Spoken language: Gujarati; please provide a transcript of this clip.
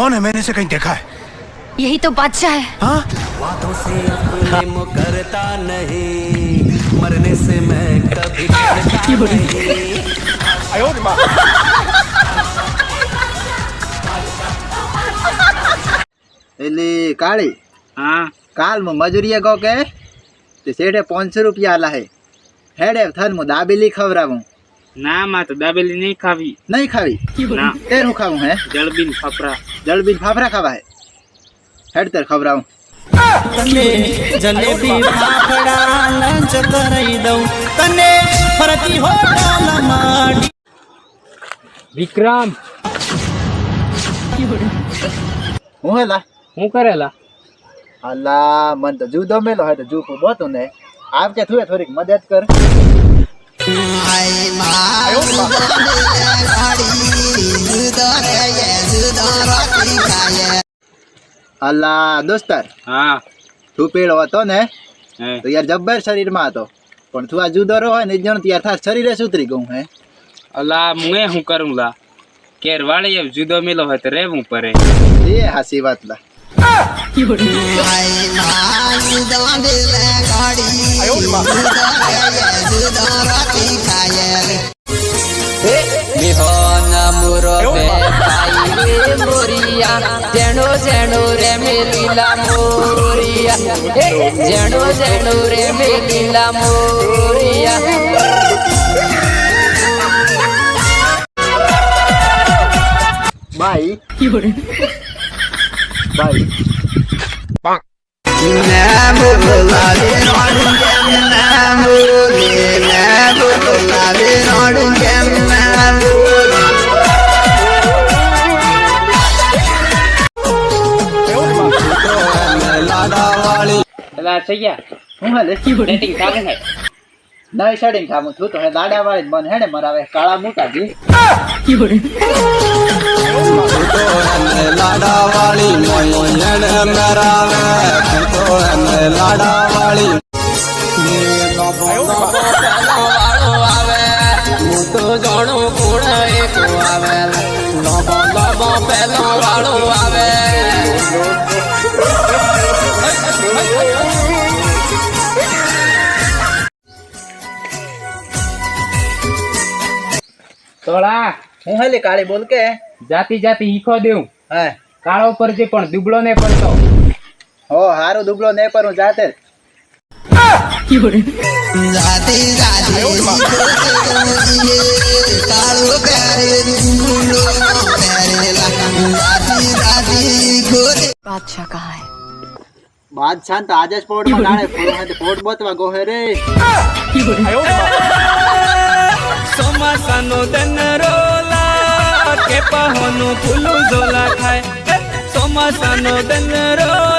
कौन है? मैंने से कहीं देखा है। यही तो बादशाह है। हाँ? बातों से अपने मुकरता नहीं, मरने से मैं कभी डरता नहीं। एली काली हाँ काल में मजूरिया गो के ते सेठे 500 रुपया आला है हेडे थन मु दाबेली खवरावू ना मां तो दाबेली नहीं खावी। नहीं खावी ना तेरू खावू है जलबीन फाफड़ा जलबीन फाफरा खावा है हेड तेर खवरावू तने जलेबी फाफड़ा लंच कराई दऊं तने फरती होटल माडी। विक्रम હું હેલા હું કરેલા અલા મન તો જુ દમેલો હે તો જુ કો બોતું ને આપ કે થોડી થોડીક મદદ કર આઈ માં ગાડી જુદો રે ये જુદો રોટી ખાય। અલા દોસ્તાર हाँ તું પેલો હતો ને है તો યાર જબ્બર શરીરમાં હતો પણ તું આ જુદો રહો ને જણ યાર થાર શરીરે સુતરી ગયું હે अला मुए हूँ करूँगा केर वाले अब जुदो मिलो है तो रेवू परे એ હાસી વાત લા આઈ માં જુદો રે ગાડી જુદો રે ये જુદો રોટી ખાય। बिहोना मुरो पे पाई रे मोरिया जेणो जेणो रे मेलीला मोरिया जेणो जेणो रे मेलीला मोरिया। બાઈ બાઈ अला सैया હું હાલે डेटिंग कागे है નવી શેડિંગ ખામું છું તો હે લાડા વાળી મન હેડે મરાવે કાળા મોટા જી લાડા વાળી મોયણ મરાવે તો એને લાડા વાળી મોટો જાણો કોણ એક આવે લોબો લોબો પેલો વાળો આવે। तोड़ा હું હાલે કાળી બોલ કે जाती जाती ईखो देऊ હા काळो पर जे पण दुबळो ने पड़तो હો હારો દુબળો ને પર હું જાતે જાતે જાતે કાળો પ્યારે દુલો પ્યારે જાતી જાતી ગોરે। बादशाह कहाँ है? બાદશાહ તો આજે જ પોટ માં ગાણે પોટ બોતવા ગોહે રે ચોમાસાનો દન રોલા કે પહોનો ફૂલું ઝોલા ખાય ચોમાસાનો દન રોલા।